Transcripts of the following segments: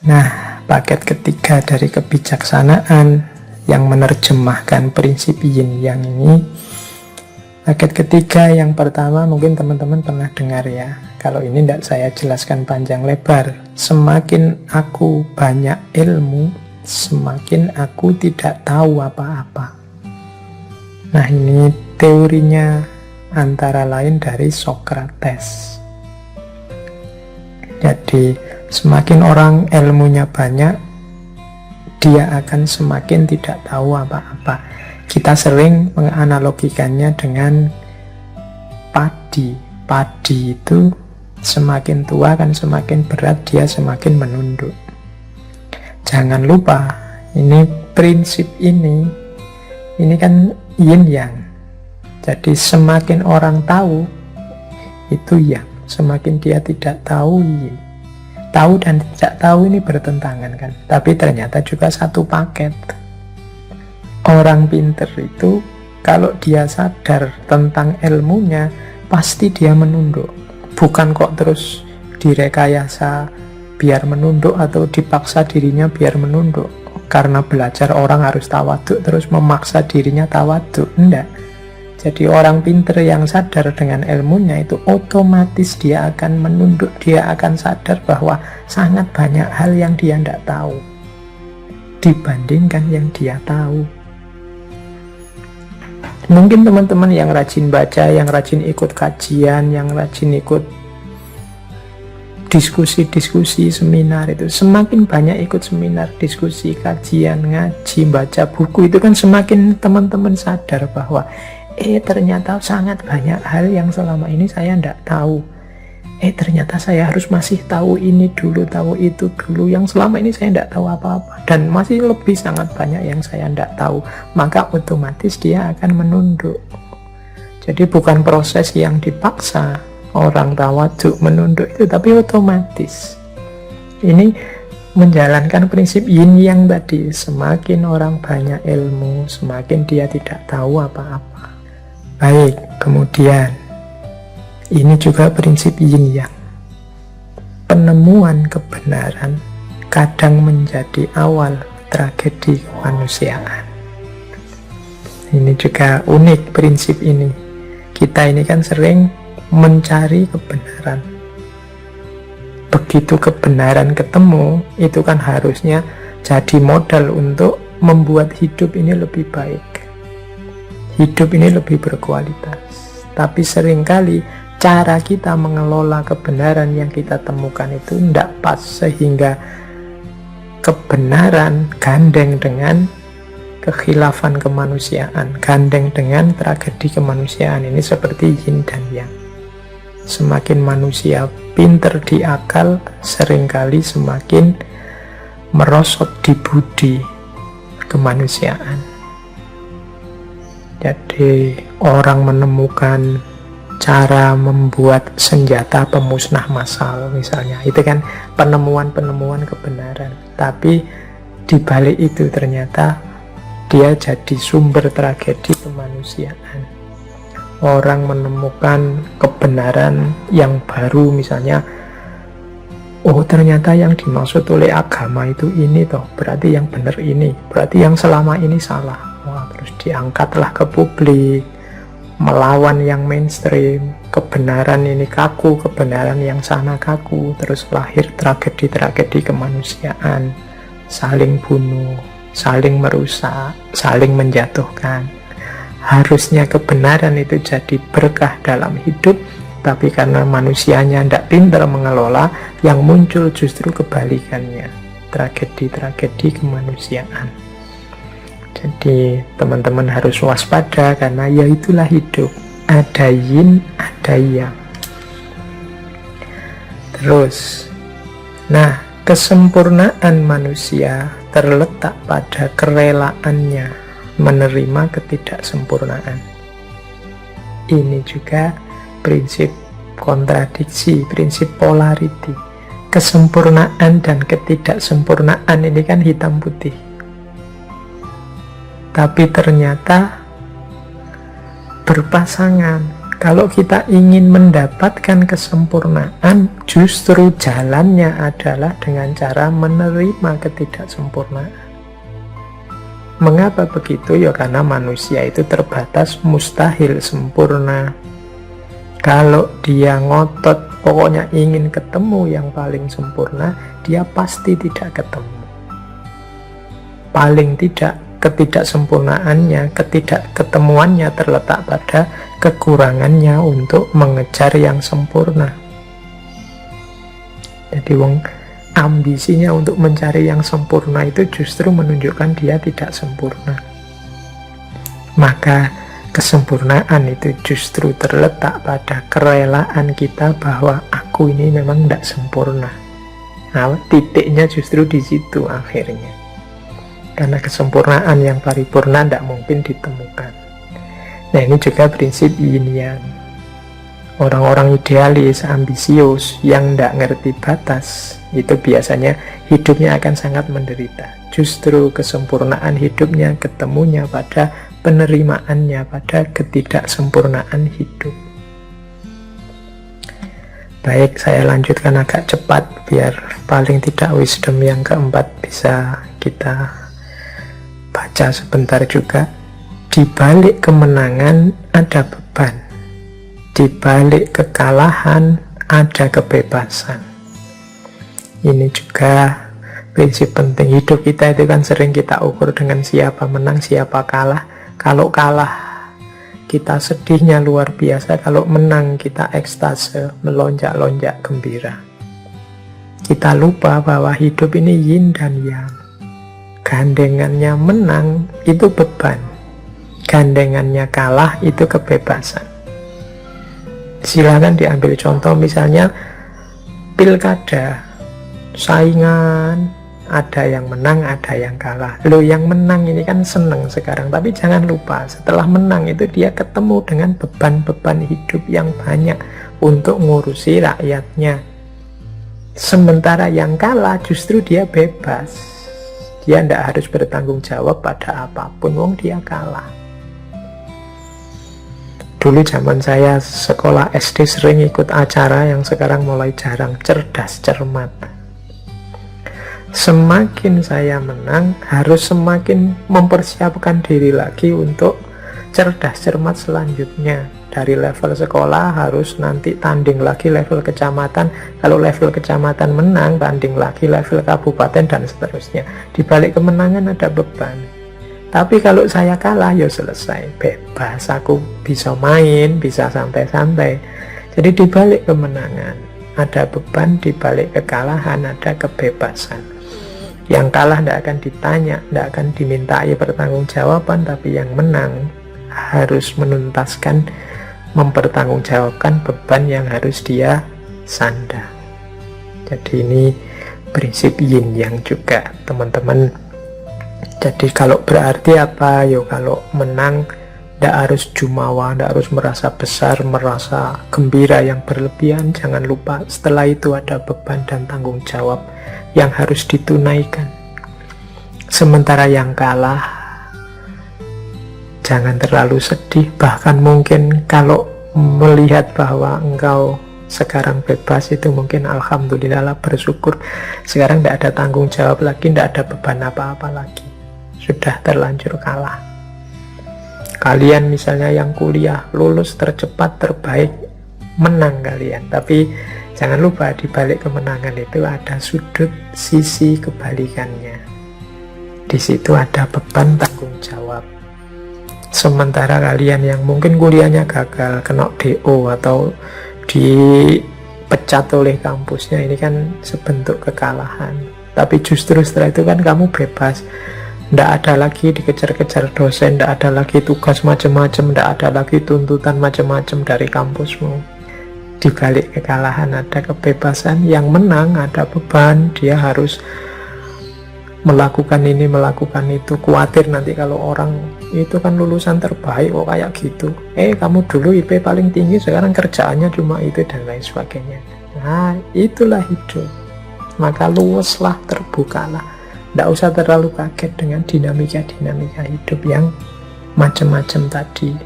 Nah, paket ketiga dari kebijaksanaan yang menerjemahkan prinsip yin yang ini, paket ketiga yang pertama mungkin teman-teman pernah dengar ya. Kalau ini tidak saya jelaskan panjang lebar. Semakin aku banyak ilmu, semakin aku tidak tahu apa-apa. Nah, ini teorinya antara lain dari Socrates. Jadi semakin orang ilmunya banyak, dia akan semakin tidak tahu apa-apa. Kita sering menganalogikannya dengan padi. Padi itu semakin tua kan semakin berat, dia semakin menunduk. Jangan lupa, ini prinsip ini kan yin yang. Jadi semakin orang tahu, itu yang. Semakin dia tidak tahu, yin. Tahu dan tidak tahu ini bertentangan kan. Tapi ternyata juga satu paket. Orang pinter itu, kalau dia sadar tentang ilmunya, pasti dia menunduk. Bukan kok terus direkayasa biar menunduk atau dipaksa dirinya biar menunduk. Karena belajar orang harus tawaduk terus memaksa dirinya tawaduk. Enggak. Jadi orang pinter yang sadar dengan ilmunya itu otomatis dia akan menunduk, dia akan sadar bahwa sangat banyak hal yang dia tidak tahu dibandingkan yang dia tahu. Mungkin teman-teman yang rajin baca, yang rajin ikut kajian, yang rajin ikut diskusi-diskusi, seminar itu, semakin banyak ikut seminar, diskusi, kajian, ngaji, baca buku, itu kan semakin teman-teman sadar bahwa ternyata sangat banyak hal yang selama ini saya tidak tahu. Ternyata saya harus masih tahu ini dulu, tahu itu dulu, yang selama ini saya tidak tahu apa-apa, dan masih lebih sangat banyak yang saya tidak tahu. Maka otomatis dia akan menunduk. Jadi bukan proses yang dipaksa orang tawaduk menunduk itu, tapi otomatis. Ini menjalankan prinsip yin yang tadi. Semakin orang banyak ilmu, semakin dia tidak tahu apa-apa. Baik, kemudian ini juga prinsip yin yang. Penemuan kebenaran kadang menjadi awal tragedi kemanusiaan. Ini juga unik prinsip ini. Kita ini kan sering mencari kebenaran. Begitu kebenaran ketemu, itu kan harusnya jadi modal untuk membuat hidup ini lebih baik. Hidup ini lebih berkualitas. Tapi seringkali cara kita mengelola kebenaran yang kita temukan itu tidak pas, sehingga kebenaran gandeng dengan kekhilafan kemanusiaan, gandeng dengan tragedi kemanusiaan. Ini seperti yin dan yang. Semakin manusia pinter di akal, seringkali semakin merosot di budi kemanusiaan. Jadi orang menemukan cara membuat senjata pemusnah massal misalnya, itu kan penemuan-penemuan kebenaran. Tapi di balik itu ternyata dia jadi sumber tragedi kemanusiaan. Orang menemukan kebenaran yang baru misalnya, oh ternyata yang dimaksud oleh agama itu ini toh, berarti yang benar ini, berarti yang selama ini salah. Wah, terus diangkatlah ke publik, melawan yang mainstream. Kebenaran ini kaku, kebenaran yang sana kaku. Terus lahir tragedi-tragedi kemanusiaan, saling bunuh, saling merusak, saling menjatuhkan. Harusnya kebenaran itu jadi berkah dalam hidup, tapi karena manusianya tidak pintar mengelola, yang muncul justru kebalikannya, tragedi-tragedi kemanusiaan. Jadi teman-teman harus waspada, karena ya itulah hidup, ada yin, ada yang. Terus, nah, kesempurnaan manusia terletak pada kerelaannya menerima ketidaksempurnaan. Ini juga prinsip kontradiksi, prinsip polarity. Kesempurnaan dan ketidaksempurnaan ini kan hitam putih. Tapi ternyata berpasangan. Kalau kita ingin mendapatkan kesempurnaan, justru jalannya adalah dengan cara menerima ketidaksempurnaan. Mengapa begitu? Ya karena manusia itu terbatas, mustahil sempurna. Kalau dia ngotot, pokoknya ingin ketemu yang paling sempurna, dia pasti tidak ketemu. Paling tidak, ketidaksempurnaannya, ketidakketemuannya terletak pada kekurangannya untuk mengejar yang sempurna. Jadi ambisinya untuk mencari yang sempurna itu justru menunjukkan dia tidak sempurna. Maka kesempurnaan itu justru terletak pada kerelaan kita bahwa aku ini memang tidak sempurna. Nah, titiknya justru di situ akhirnya. Karena kesempurnaan yang paripurna tidak mungkin ditemukan. Nah, ini juga prinsip yin yang. Orang-orang idealis, ambisius, yang tidak ngerti batas, itu biasanya hidupnya akan sangat menderita. Justru kesempurnaan hidupnya ketemunya pada penerimaannya, pada ketidaksempurnaan hidup. Baik, saya lanjutkan agak cepat, biar paling tidak wisdom yang keempat bisa kita baca sebentar juga. Di balik kemenangan ada beban, di balik kekalahan ada kebebasan. Ini juga prinsip penting. Hidup kita itu kan sering kita ukur dengan siapa menang, siapa kalah. Kalau kalah kita sedihnya luar biasa, kalau menang kita ekstase, melonjak-lonjak gembira. Kita lupa bahwa hidup ini yin dan yang. Gandengannya menang itu beban, gandengannya kalah itu kebebasan. Silakan diambil contoh, misalnya pilkada, saingan, ada yang menang, ada yang kalah. Loh, yang menang ini kan seneng sekarang, tapi jangan lupa setelah menang itu dia ketemu dengan beban-beban hidup yang banyak untuk ngurusi rakyatnya. Sementara yang kalah justru dia bebas. Dia tidak harus bertanggung jawab pada apapun, wong dia kalah. Dulu zaman saya sekolah SD sering ikut acara yang sekarang mulai jarang, cerdas cermat. Semakin saya menang, harus semakin mempersiapkan diri lagi untuk cerdas cermat selanjutnya. Dari level sekolah harus nanti tanding lagi level kecamatan. Kalau level kecamatan menang, tanding lagi level kabupaten dan seterusnya. Di balik kemenangan ada beban. Tapi kalau saya kalah, ya selesai, bebas, aku bisa main, bisa santai-santai. Jadi di balik kemenangan ada beban, di balik kekalahan ada kebebasan. Yang kalah tidak akan ditanya, tidak akan dimintai pertanggungjawaban, tapi yang menang harus menuntaskan, mempertanggungjawabkan beban yang harus dia sandang. Jadi ini prinsip yin yang juga, teman-teman. Jadi kalau berarti apa? Yo, kalau menang tidak harus jumawa, tidak harus merasa besar, merasa gembira yang berlebihan. Jangan lupa setelah itu ada beban dan tanggung jawab yang harus ditunaikan. Sementara yang kalah, jangan terlalu sedih. Bahkan mungkin kalau melihat bahwa engkau sekarang bebas, itu mungkin alhamdulillah lah, bersyukur. Sekarang tidak ada tanggung jawab lagi, tidak ada beban apa-apa lagi. Sudah terlanjur kalah. Kalian misalnya yang kuliah, lulus tercepat, terbaik, menang kalian. Tapi jangan lupa di balik kemenangan itu ada sudut sisi kebalikannya. Di situ ada beban tanggung jawab. Sementara kalian yang mungkin kuliahnya gagal, kena DO atau dipecat oleh kampusnya, ini kan sebentuk kekalahan. Tapi justru setelah itu kan kamu bebas. Tidak ada lagi dikejar-kejar dosen, tidak ada lagi tugas macam-macam, tidak ada lagi tuntutan macam-macam dari kampusmu. Di balik kekalahan ada kebebasan, yang menang ada beban, dia harus melakukan ini, melakukan itu. Khawatir nanti kalau orang itu kan lulusan terbaik kok kayak gitu, kamu dulu IP paling tinggi, sekarang kerjaannya cuma itu, dan lain sebagainya. Nah, itulah hidup. Maka luweslah, terbukalah. Tidak usah terlalu kaget dengan dinamika-dinamika hidup yang macam-macam tadi.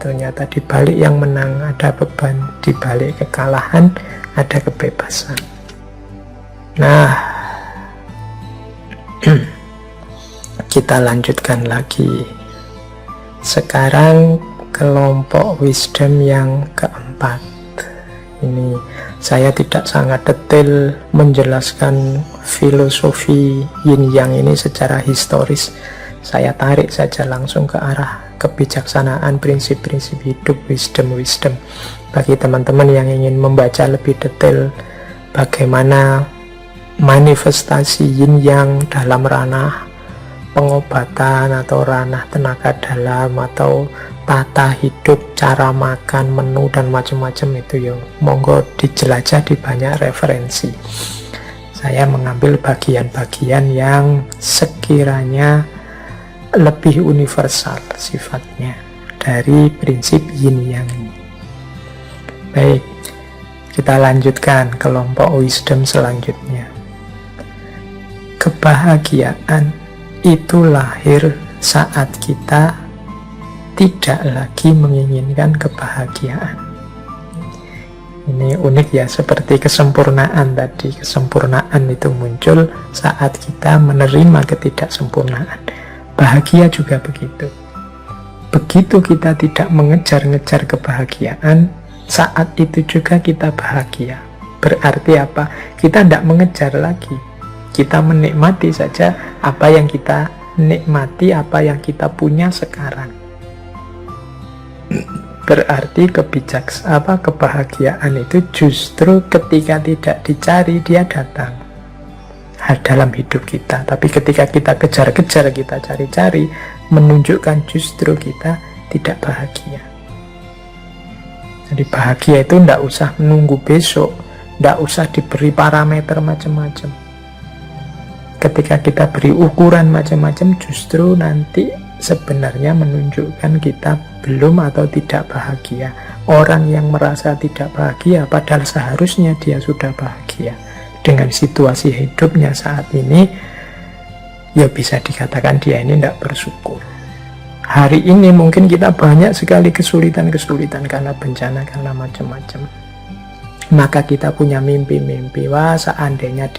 Ternyata di balik yang menang ada beban, di balik kekalahan ada kebebasan. Nah, kita lanjutkan lagi. Sekarang kelompok wisdom yang keempat. Ini saya tidak sangat detail menjelaskan filosofi yin yang ini secara historis. Saya tarik saja langsung ke arah kebijaksanaan, prinsip-prinsip hidup, wisdom. Bagi teman-teman yang ingin membaca lebih detail bagaimana manifestasi yin yang dalam ranah pengobatan atau ranah tenaga dalam atau tata hidup, cara makan, menu dan macam-macam itu ya monggo dijelajah di banyak referensi. Saya mengambil bagian-bagian yang sekiranya lebih universal sifatnya dari prinsip yin yang ini. Baik, kita lanjutkan kelompok wisdom selanjutnya. Kebahagiaan itu lahir saat kita tidak lagi menginginkan kebahagiaan. Ini unik ya, seperti kesempurnaan tadi. Kesempurnaan itu muncul saat kita menerima ketidaksempurnaan. Bahagia juga begitu. Begitu kita tidak mengejar-ngejar kebahagiaan, saat itu juga kita bahagia. Berarti apa? Kita tidak mengejar lagi. Kita menikmati saja apa yang kita nikmati, apa yang kita punya sekarang. Berarti kebahagiaan itu justru ketika tidak dicari dia datang dalam hidup kita. Tapi ketika kita kejar-kejar, kita cari-cari, menunjukkan justru kita tidak bahagia. Jadi bahagia itu tidak usah menunggu besok, tidak usah diberi parameter macam-macam. Ketika kita beri ukuran macam-macam, justru nanti sebenarnya menunjukkan kita belum atau tidak bahagia. Orang yang merasa tidak bahagia padahal seharusnya dia sudah bahagia dengan situasi hidupnya saat ini, ya bisa dikatakan dia ini tidak bersyukur. Hari ini mungkin kita banyak sekali kesulitan-kesulitan karena bencana, karena macam-macam. Maka kita punya mimpi-mimpi, wah seandainya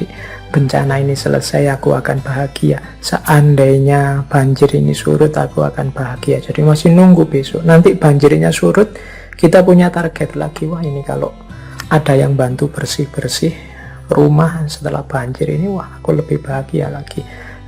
bencana ini selesai aku akan bahagia, seandainya banjir ini surut aku akan bahagia. Jadi masih nunggu besok, nanti banjirnya surut, kita punya target lagi, wah ini kalau ada yang bantu bersih-bersih rumah setelah banjir ini, wah aku lebih bahagia lagi.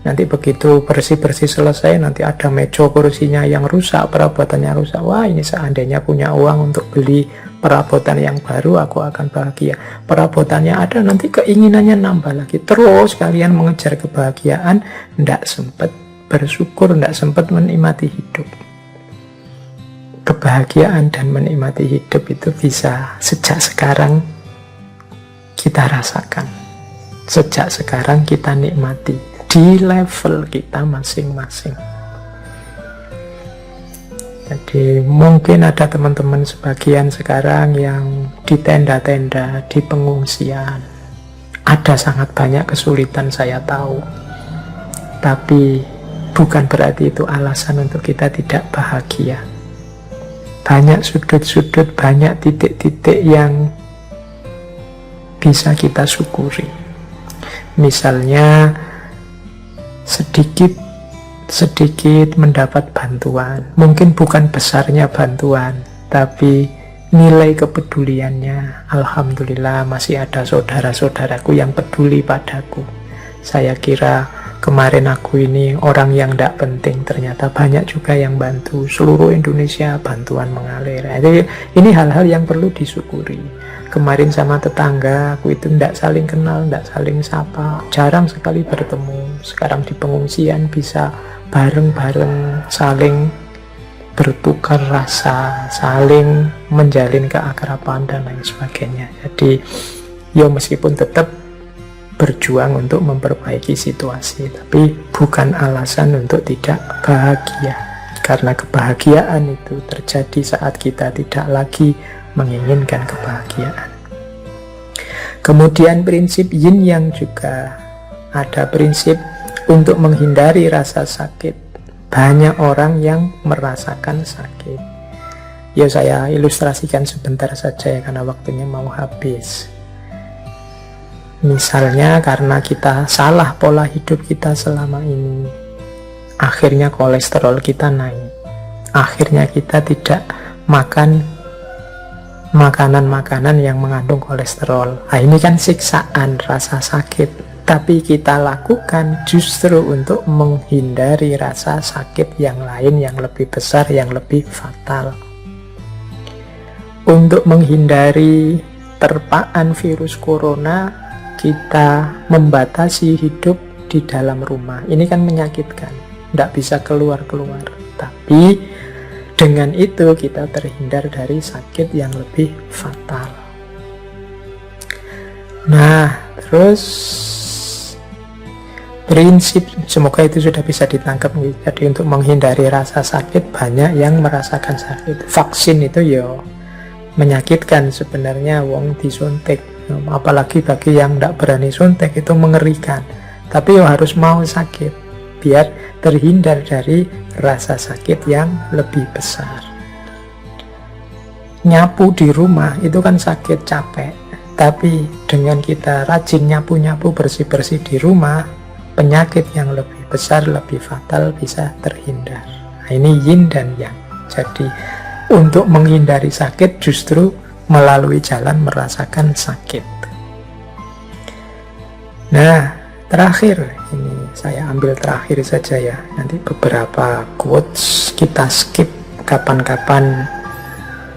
Nanti begitu bersih-bersih selesai, nanti ada meja kursinya yang rusak, perabotannya rusak, wah ini seandainya punya uang untuk beli perabotan yang baru, aku akan bahagia. Perabotannya ada, nanti keinginannya nambah lagi. Terus kalian mengejar kebahagiaan, tidak sempat bersyukur, tidak sempat menikmati hidup. Kebahagiaan dan menikmati hidup itu bisa sejak sekarang kita rasakan. Sejak sekarang kita nikmati di level kita masing-masing. Jadi mungkin ada teman-teman sebagian sekarang yang di tenda-tenda, di pengungsian. Ada sangat banyak kesulitan, saya tahu. Tapi bukan berarti itu alasan untuk kita tidak bahagia. Banyak sudut-sudut, banyak titik-titik yang bisa kita syukuri. Misalnya sedikit mendapat bantuan, mungkin bukan besarnya bantuan, tapi nilai kepeduliannya, alhamdulillah masih ada saudara-saudaraku yang peduli padaku. Saya kira kemarin aku ini orang yang tidak penting, ternyata banyak juga yang bantu. Seluruh Indonesia bantuan mengalir. Jadi ini hal-hal yang perlu disyukuri. Kemarin sama tetangga aku itu tidak saling kenal, tidak saling sapa, jarang sekali bertemu. Sekarang di pengungsian bisa bareng-bareng saling bertukar rasa, saling menjalin keakraban dan lain sebagainya. Jadi ya meskipun tetap berjuang untuk memperbaiki situasi, tapi bukan alasan untuk tidak bahagia, karena kebahagiaan itu terjadi saat kita tidak lagi menginginkan kebahagiaan. Kemudian prinsip yin yang juga ada prinsip untuk menghindari rasa sakit. Banyak orang yang merasakan sakit. Ya saya ilustrasikan sebentar saja ya, karena waktunya mau habis. Misalnya karena kita salah pola hidup kita selama ini, akhirnya kolesterol kita naik. Akhirnya kita tidak makan makanan-makanan yang mengandung kolesterol. Nah, ini kan siksaan, rasa sakit. Tapi kita lakukan justru untuk menghindari rasa sakit yang lain, yang lebih besar, yang lebih fatal. Untuk menghindari terpaan virus corona, kita membatasi hidup di dalam rumah. Ini kan menyakitkan, tidak bisa keluar-keluar. Tapi dengan itu kita terhindar dari sakit yang lebih fatal. Nah, terus prinsip, semoga itu sudah bisa ditangkap. Jadi untuk menghindari rasa sakit, banyak yang merasakan sakit. Vaksin itu ya menyakitkan sebenarnya, wong disuntik. Apalagi bagi yang tidak berani suntik itu mengerikan. Tapi ya harus mau sakit biar terhindar dari rasa sakit yang lebih besar. Nyapu di rumah itu kan sakit, capek. Tapi dengan kita rajin nyapu-nyapu, bersih-bersih di rumah, penyakit yang lebih besar, lebih fatal bisa terhindar. Nah, ini yin dan yang. Jadi untuk menghindari sakit justru melalui jalan merasakan sakit. Nah, terakhir, ini saya ambil terakhir saja ya. Nanti beberapa quotes kita skip, kapan-kapan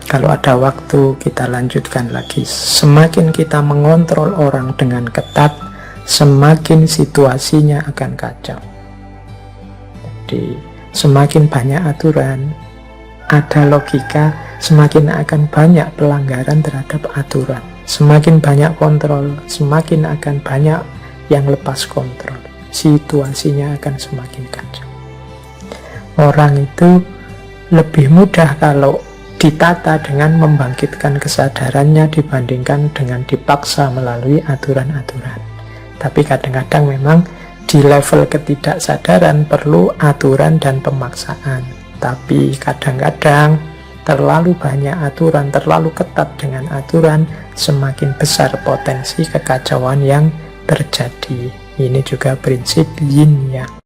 kalau ada waktu kita lanjutkan lagi. Semakin kita mengontrol orang dengan ketat, semakin situasinya akan kacau. Jadi semakin banyak aturan, ada logika, semakin akan banyak pelanggaran terhadap aturan. Semakin banyak kontrol, semakin akan banyak yang lepas kontrol. Situasinya akan semakin kacau. Orang itu lebih mudah kalau ditata dengan membangkitkan kesadarannya dibandingkan dengan dipaksa melalui aturan-aturan. Tapi kadang-kadang memang di level ketidaksadaran perlu aturan dan pemaksaan. Tapi kadang-kadang terlalu banyak aturan, terlalu ketat dengan aturan, semakin besar potensi kekacauan yang terjadi. Ini juga prinsip yin yang.